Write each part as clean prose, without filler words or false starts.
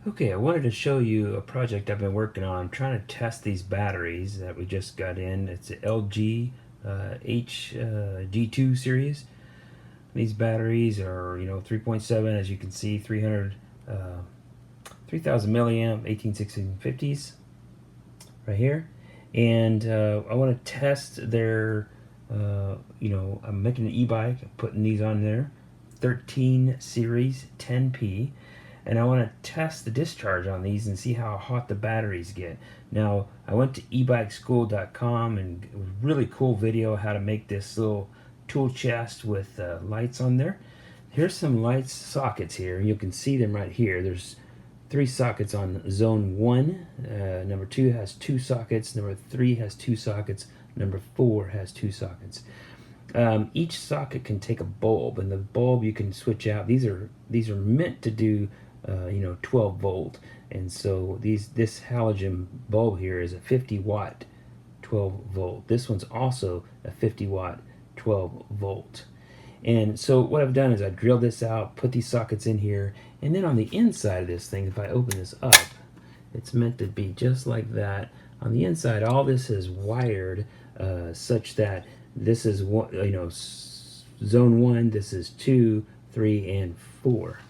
Okay, I wanted to show you a project I've been working on. I'm trying to test these batteries that we just got in. It's an LG HG2 series. These batteries are, 3.7, as you can see, 3000 milliamp 181650s right here. And I want to test their, I'm making an e-bike, putting these on there, 13 series 10P. And I want to test the discharge on these and see how hot the batteries get. Now, I went to ebikeschool.com and it was a really cool video how to make this little tool chest with lights on there. Here's some lights sockets here. You can see them right here. There's 3 sockets on zone 1. Number 2 has 2 sockets. Number 3 has 2 sockets. Number 4 has 2 sockets. Each socket can take a bulb, and the bulb you can switch out. These are meant to do 12 volt, and so this halogen bulb here is a 50 watt 12 volt. This one's also a 50 watt 12 volt. And so what I've done is I drilled this out, put these sockets in here, and then on the inside of this thing, if I open this up, it's meant to be just like that. On the inside, all this is wired such that this is zone 1, this is 2, 3, and 4.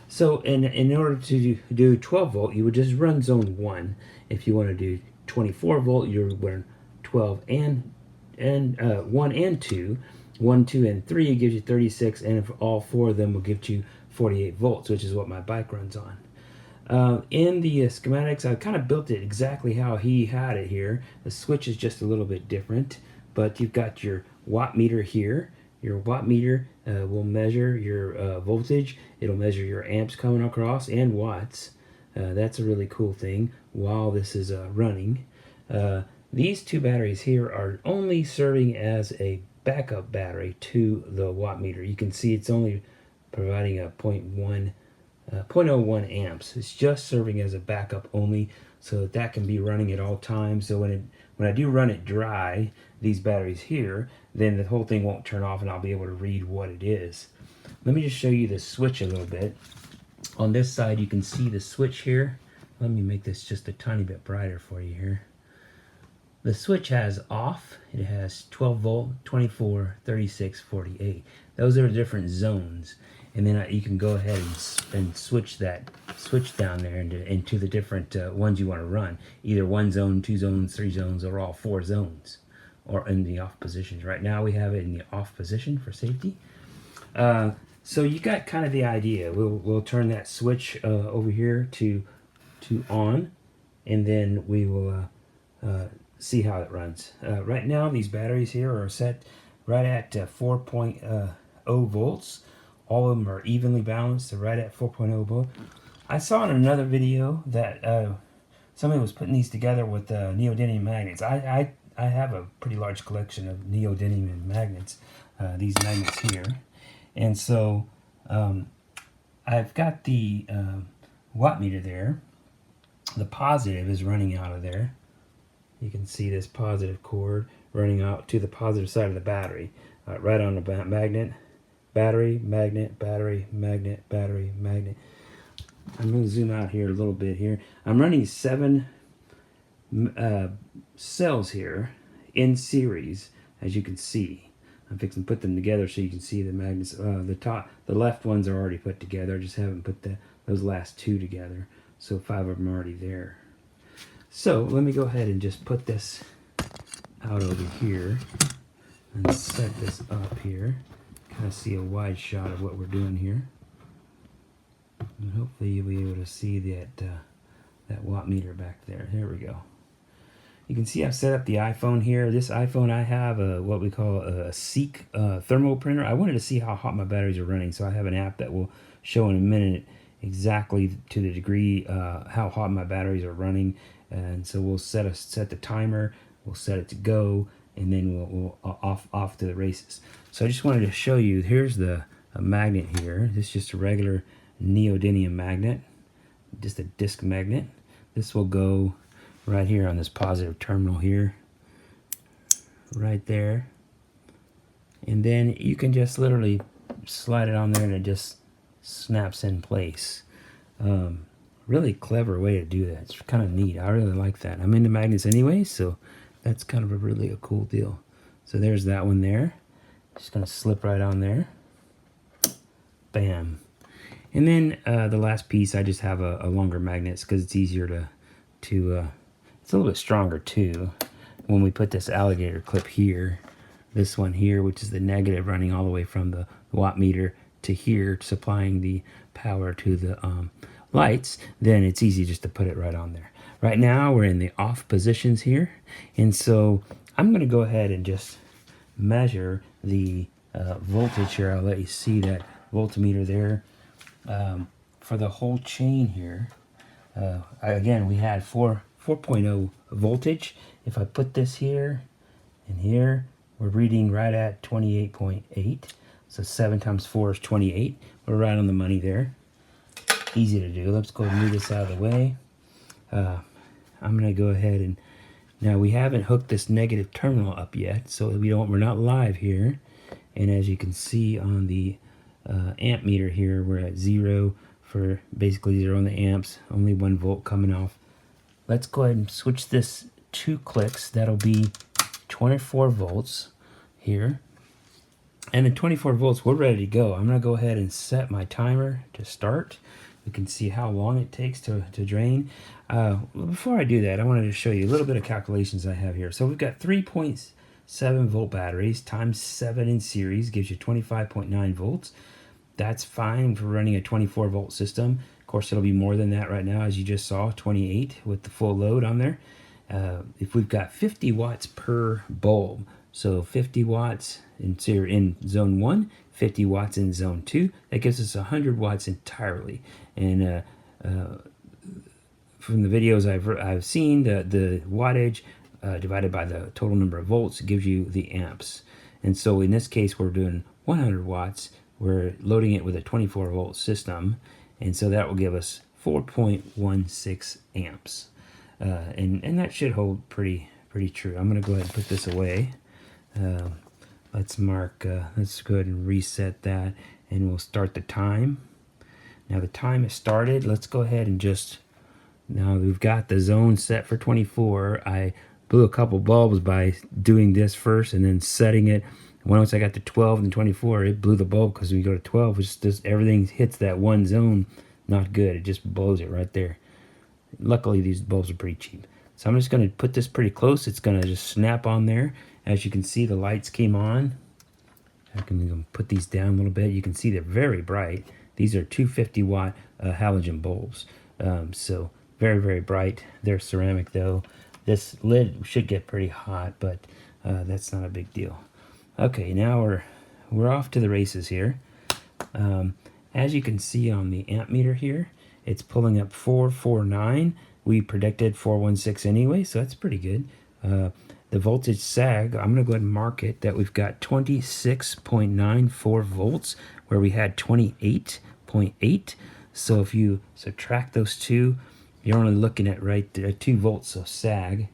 So in order to do 12 volt, you would just run zone 1. If you want to do 24 volt, you would run 12 and 1 and 2. 1, 2, and 3 gives you 36, and if all 4 of them will give you 48 volts, which is what my bike runs on. In the schematics, I kind of built it exactly how he had it here. The switch is just a little bit different, but you've got your watt meter here. Your watt meter will measure your voltage. It'll measure your amps coming across and watts. That's a really cool thing while this is running. These 2 batteries here are only serving as a backup battery to the watt meter. You can see it's only providing a 0.01 amps. It's just serving as a backup only, so that can be running at all times. So when I do run it dry, these batteries here, then the whole thing won't turn off and I'll be able to read what it is. Let me just show you the switch a little bit. On this side you can see the switch here. Let me make this just a tiny bit brighter for you here. The switch has off, it has 12 volt, 24, 36, 48. Those are different zones. And then you can go ahead and switch down there into the different ones you want to run. Either 1 zone, 2 zones, 3 zones, or all 4 zones. Or in the off positions. Right now we have it in the off position for safety. So you got kind of the idea. We'll turn that switch over here to on, and then we will see how it runs. Right now these batteries here are set right at 4.0 volts. All of them are evenly balanced. They're right at 4.0 volt. I saw in another video that somebody was putting these together with neodymium magnets. I have a pretty large collection of neodymium magnets, these magnets here. And so I've got the watt meter there. The positive is running out of there. You can see this positive cord running out to the positive side of the battery, right on the magnet. Battery, magnet, battery, magnet, battery, magnet. I'm going to zoom out here a little bit here. I'm running 7 cells here in series, as you can see. I'm fixing to put them together so you can see the magnets. The left ones are already put together. I just haven't put those last 2 together. So 5 of them are already there. So let me go ahead and just put this out over here and set this up here. Kind of see a wide shot of what we're doing here. And hopefully you'll be able to see that watt meter back there. There we go. You can see I've set up the iPhone here. This iPhone, I have what we call a Seek thermal printer. I wanted to see how hot my batteries are running, so I have an app that will show in a minute exactly to the degree how hot my batteries are running. And so we'll set the timer, we'll set it to go, and then we'll off to the races. So I just wanted to show you, here's a magnet here. This is just a regular neodymium magnet, just a disc magnet. This will go right here on this positive terminal here, right there. And then you can just literally slide it on there and it just snaps in place. really clever way to do that. It's kind of neat. I really like that. I'm into magnets anyway, so that's kind of a cool deal. So there's that one there. Just gonna slip right on there. Bam. And then the last piece, I just have a longer magnet because it's easier to it's a little bit stronger too. When we put this alligator clip here, this one here, which is the negative running all the way from the watt meter to here, supplying the power to the lights, then it's easy just to put it right on there. Right now we're in the off positions here, and so I'm going to go ahead and just measure the voltage here. I'll let you see that voltmeter there. For the whole chain here, again, we had 4.0 voltage. If I put this here and here, we're reading right at 28.8. So 7 times 4 is 28. We're right on the money there. Easy to do. Let's go and move this out of the way. I'm going to go ahead and now we haven't hooked this negative terminal up yet, so we're not live here. And as you can see on the amp meter here, we're at 0 for basically 0 on the amps, only 1 volt coming off. Let's go ahead and switch this 2 clicks. That'll be 24 volts here. And at 24 volts, we're ready to go. I'm going to go ahead and set my timer to start. We can see how long it takes to drain. Before I do that, I wanted to show you a little bit of calculations I have here. So we've got 3.7 volt batteries times 7 in series gives you 25.9 volts. That's fine for running a 24 volt system. Of course, it'll be more than that right now, as you just saw, 28 with the full load on there. If we've got 50 watts per bulb, so 50 watts in zone 1, 50 watts in zone 2, that gives us 100 watts entirely. And from the videos I've seen, the wattage divided by the total number of volts gives you the amps. And so in this case, we're doing 100 watts. We're loading it with a 24 volt system, and so that will give us 4.16 amps. And that should hold pretty true. I'm going to go ahead and put this away. Let's go ahead and reset that, and we'll start the time. Now the time is started. Let's go ahead and now we've got the zone set for 24. I blew a couple bulbs by doing this first and then setting it. Once I got to 12 and 24, it blew the bulb, because when you go to 12, it's just everything hits that one zone. Not good. It just blows it right there. Luckily, these bulbs are pretty cheap. So I'm just going to put this pretty close. It's going to just snap on there. As you can see, the lights came on. I can put these down a little bit. You can see they're very bright. These are 250 watt halogen bulbs. So very, very bright. They're ceramic though. This lid should get pretty hot, but that's not a big deal. Okay, now we're off to the races here. As you can see on the amp meter here, it's pulling up 449. We predicted 416 anyway, so that's pretty good. The voltage sag, I'm going to go ahead and mark it that we've got 26.94 volts where we had 28.8. So if you subtract those two, you're only looking at 2 volts of sag.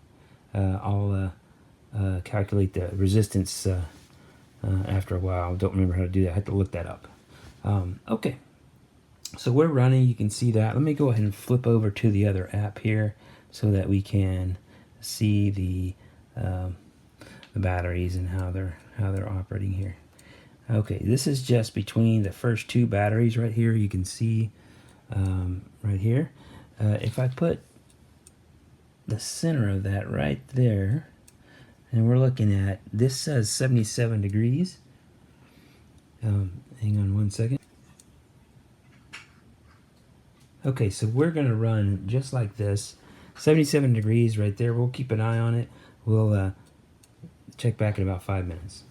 I'll calculate the resistance after a while. I don't remember how to do that. I have to look that up. Okay, so we're running. You can see that. Let me go ahead and flip over to the other app here so that we can see the batteries and how they're operating here. Okay, this is just between the first 2 batteries right here. You can see right here. If I put the center of that right there, and we're looking at, this says 77 degrees. Hang on one second. Okay, so we're going to run just like this. 77 degrees right there. We'll keep an eye on it. We'll check back in about 5 minutes.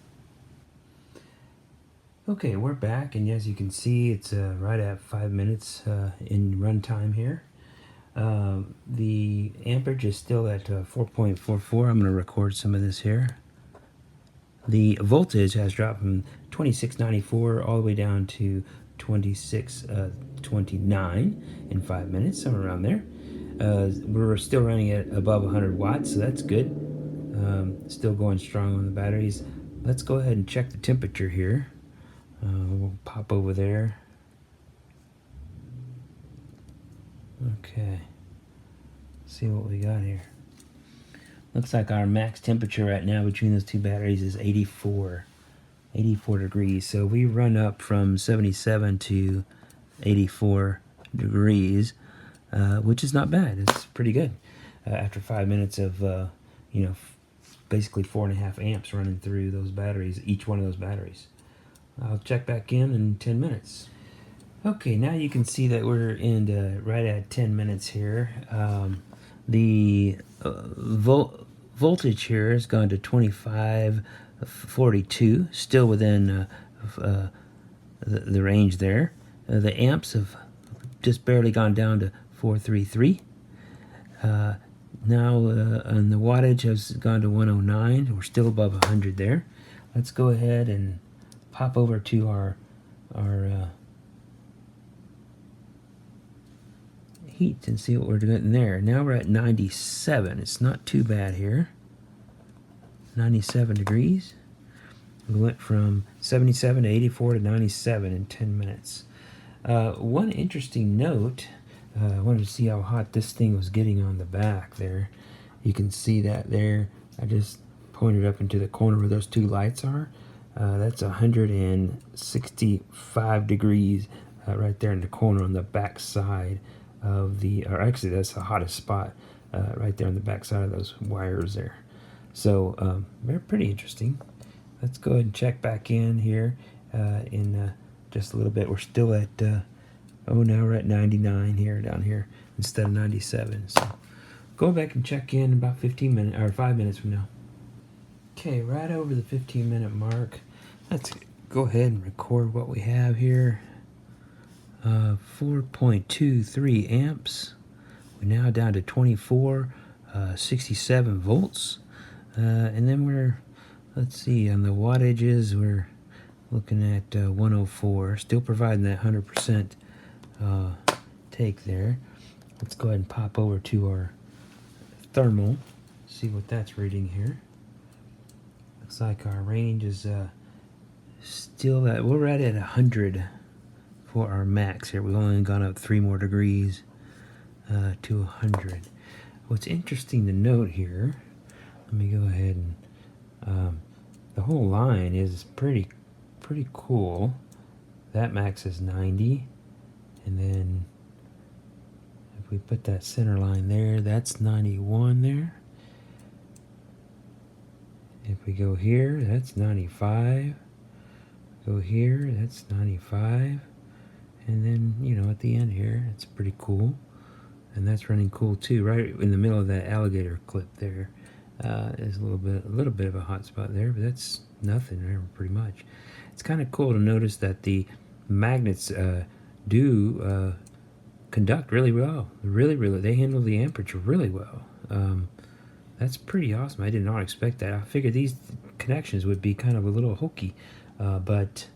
Okay, we're back, and as you can see, it's right at 5 minutes in runtime here. The amperage is still at 4.44. I'm going to record some of this here. The voltage has dropped from 2694 all the way down to 2629 in 5 minutes, somewhere around there. We're still running at above 100 watts, so that's good. Still going strong on the batteries. Let's go ahead and check the temperature here. We'll pop over there. Okay, see what we got here. Looks like our max temperature right now between those two batteries is 84 degrees. So we run up from 77 to 84 degrees, which is not bad. It's pretty good after 5 minutes of basically 4.5 amps running through those batteries, each one of those batteries. I'll check back in 10 minutes. Okay, now you can see that we're in right at 10 minutes here. The voltage here has gone to 2542, still within the range there. The amps have just barely gone down to 433. Now and the wattage has gone to 109. We're still above 100 there. Let's go ahead and pop over to our heat and see what we're getting there. Now we're at 97. It's not too bad here. 97 degrees. We went from 77 to 84 to 97 in 10 minutes. One interesting note, I wanted to see how hot this thing was getting on the back there. You can see that there. I just pointed up into the corner where those two lights are. That's 165 degrees right there in the corner on the back side of the, or actually that's the hottest spot right there on the back side of those wires there. So they're pretty interesting. Let's go ahead and check back in here in just a little bit. We're still at now we're at 99 here down here instead of 97. So go back and check in about 15 minutes or 5 minutes from now. Okay, right over the 15-minute mark. Let's go ahead and record what we have here. 4.23 amps. We're now down to 67 volts. And then let's see, on the wattages, we're looking at 104. Still providing that 100% take there. Let's go ahead and pop over to our thermal. See what that's reading here. Looks like our range is still that we're right at 100 for our max here. We've only gone up 3 more degrees to 100. What's interesting to note here, let me go ahead and the whole line is pretty cool. That max is 90, and then if we put that center line there, that's 91 there. If we go here, that's 95. Go here, that's 95. And then, at the end here, it's pretty cool. And that's running cool too. Right in the middle of that alligator clip there is a little bit of a hot spot there, but that's nothing there pretty much. It's kind of cool to notice that the magnets do conduct really well. Really, they handle the amperage really well. That's pretty awesome. I did not expect that. I figured these connections would be kind of a little hokey, but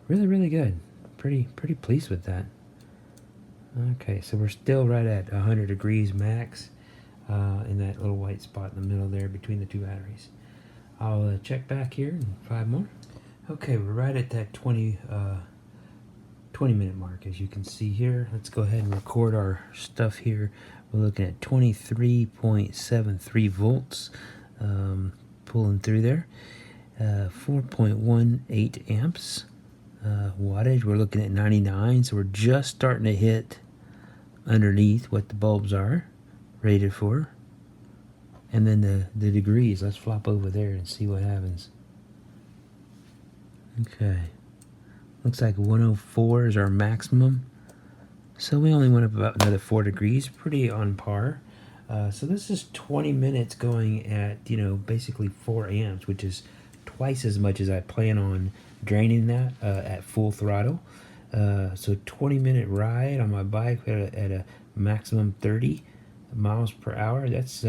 really good. Pretty pleased with that. Okay, so we're still right at 100 degrees max in that little white spot in the middle there between the two batteries. I'll check back here in 5 more. Okay, we're right at that 20-minute mark, as you can see here. Let's go ahead and record our stuff here. We're looking at 23.73 volts pulling through there. 4.18 amps. Wattage, we're looking at 99, so we're just starting to hit underneath what the bulbs are rated for. And then the degrees, let's flop over there and see what happens. Okay, looks like 104 is our maximum, so we only went up about another 4 degrees, pretty on par. So this is 20 minutes going at basically 4 amps, which is twice as much as I plan on draining that at full throttle. So 20-minute ride on my bike at a maximum 30 miles per hour. That's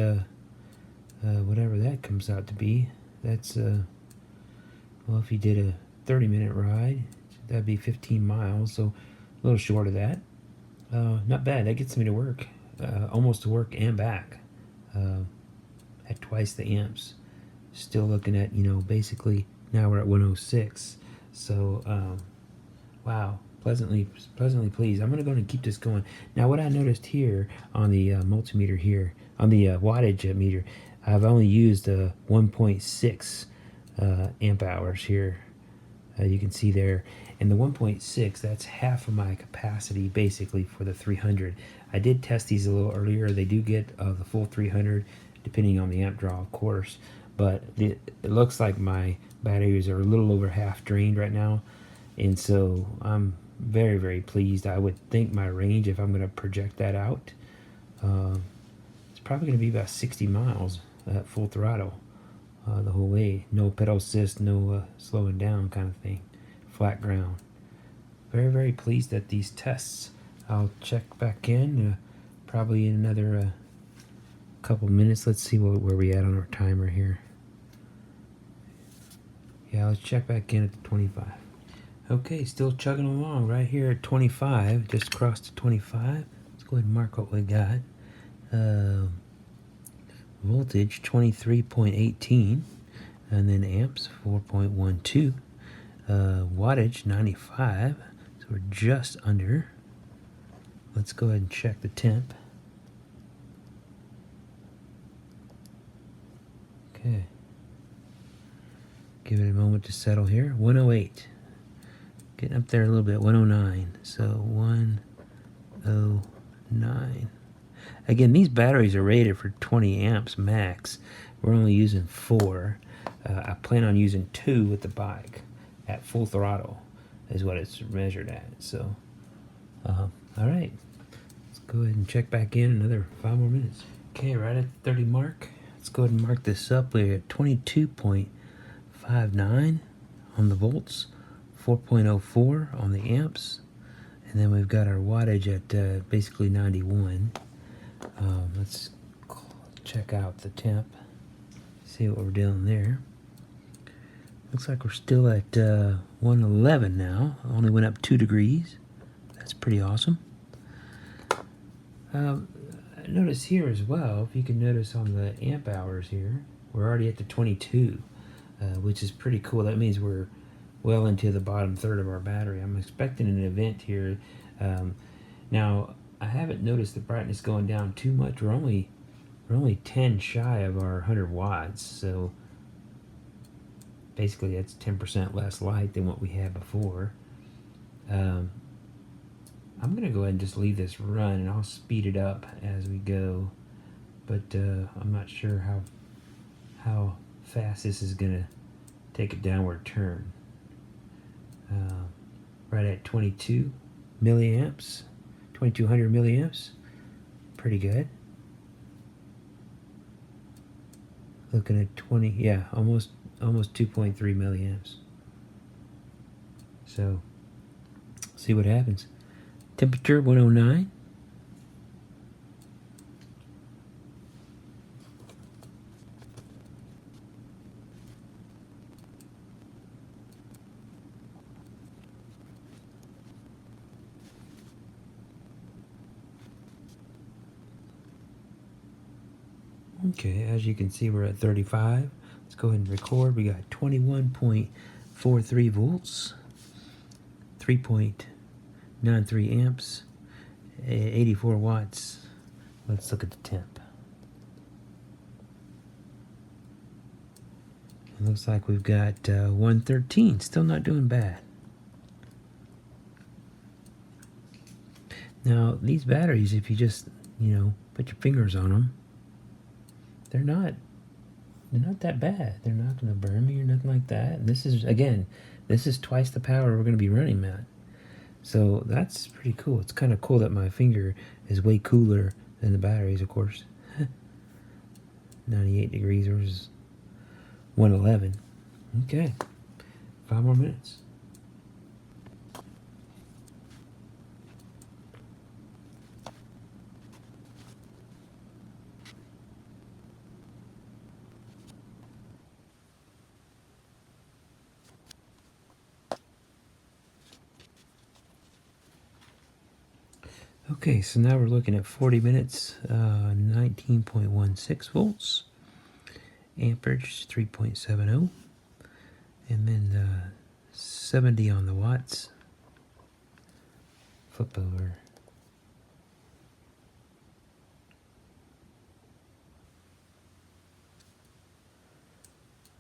whatever that comes out to be. That's well, if you did a 30-minute ride, that'd be 15 miles, so a little short of that. Not bad. That gets me to work, almost to work and back at twice the amps. Still looking at basically now we're at 106. So wow, pleasantly pleased. I'm going to go ahead and keep this going. Now, what I noticed here on the multimeter here, on the wattage meter, I've only used 1.6 amp hours here. You can see there. And the 1.6, that's half of my capacity basically for the 300. I did test these a little earlier. They do get the full 300 depending on the amp draw, of course. But it looks like my batteries are a little over half drained right now. And so I'm very, very pleased. I would think my range, if I'm going to project that out, it's probably going to be about 60 miles at full throttle the whole way. No pedal assist, no slowing down kind of thing. Flat ground. Very, very pleased at these tests. I'll check back in probably in another couple minutes. Let's see where we at on our timer here. Yeah, let's check back in at the 25. Okay, still chugging along right here at 25. Just crossed to 25. Let's go ahead and mark what we got. Voltage 23.18, and then amps 4.12. Wattage 95. So we're just under. Let's go ahead and check the temp. Okay. Give it a moment to settle here. 108. Getting up there a little bit. 109. So 109. Again, these batteries are rated for 20 amps max. We're only using 4. I plan on using 2 with the bike at full throttle is what it's measured at. So, all right. Let's go ahead and check back in another 5 more minutes. Okay, right at the 30 mark. Let's go ahead and mark this up. We're at 22.59 on the volts, 4.04 on the amps, and then we've got our wattage at basically 91. Let's check out the temp, see what we're doing there. Looks like we're still at 111 now. Only went up 2 degrees. That's pretty awesome. Notice here as well, if you can notice on the amp hours here, we're already at the 22, which is pretty cool. That means we're well into the bottom third of our battery. I'm expecting an event here. Now, I haven't noticed the brightness going down too much. We're only 10 shy of our 100 watts, so basically that's 10% less light than what we had before. I'm going to go ahead and just leave this run, and I'll speed it up as we go, but I'm not sure how fast this is going to take a downward turn. Right at 22 milliamps, 2200 milliamps, pretty good. Looking at 20, yeah, almost 2.3 milliamps. So, see what happens. Temperature 109. Okay, as you can see, we're at 35. Let's go ahead and record. We got 21.43 volts, 3.93 amps, 84 watts. Let's look at the temp. It looks like we've got 113. Still not doing bad. Now, these batteries, if you just, put your fingers on them, they're not that bad. They're not going to burn me or nothing like that. And this is twice the power we're going to be running at. So that's pretty cool. It's kind of cool that my finger is way cooler than the batteries, of course. 98 degrees versus 111. Okay, 5 more minutes. Okay, so now we're looking at 40 minutes, 19.16 volts, amperage 3.70, and then 70 on the watts. flip over.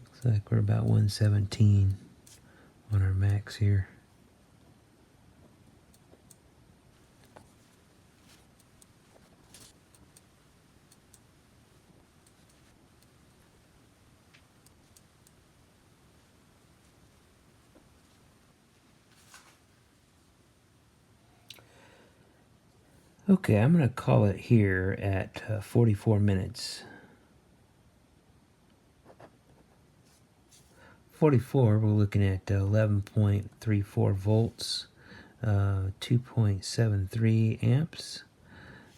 Looks like we're about 117 on our max here. Okay, I'm going to call it here at 44 minutes. 44, we're looking at 11.34 volts, 2.73 amps.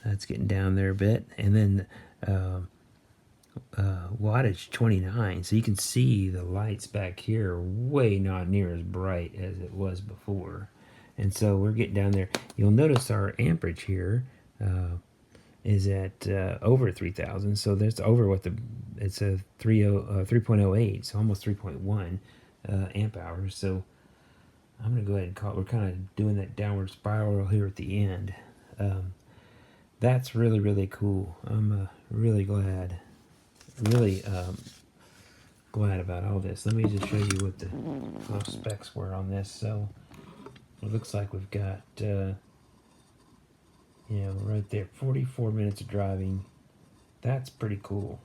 That's getting down there a bit. And then wattage 29. So you can see the lights back here are way not near as bright as it was before. And so we're getting down there. You'll notice our amperage here is at over 3,000. So that's over what it's a 3.08, so almost 3.1 amp hours. So I'm going to go ahead and call it. We're kind of doing that downward spiral here at the end. That's really, really cool. I'm really glad. Really glad about all this. Let me just show you what the specs were on this. So it looks like we've got, right there, 44 minutes of driving. That's pretty cool.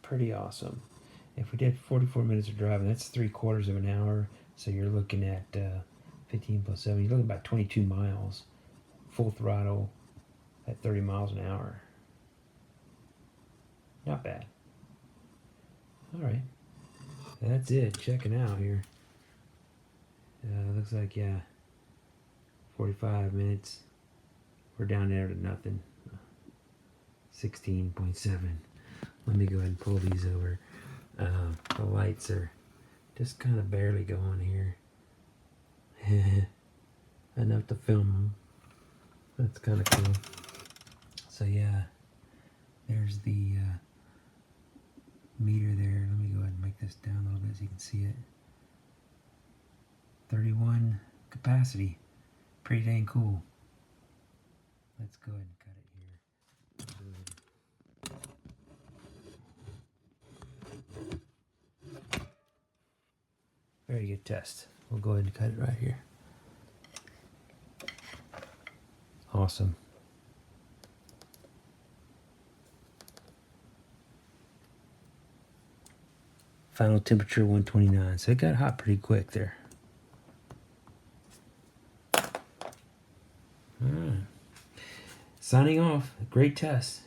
Pretty awesome. If we did 44 minutes of driving, that's 3/4 of an hour. So you're looking at 15 plus 7. You're looking at about 22 miles, full throttle at 30 miles an hour. Not bad. All right. That's it. Checking out here. Looks like, yeah, 45 minutes. We're down there to nothing. 16.7. Let me go ahead and pull these over. The lights are just kind of barely going here. Enough to film them. That's kind of cool. So yeah, there's the meter there. Let me go ahead and make this down a little bit so you can see it. 31 capacity. Pretty dang cool. Let's go ahead and cut it here. Very good test. We'll go ahead and cut it right here. Awesome. Final temperature 129. So it got hot pretty quick there. All right. Signing off. Great test.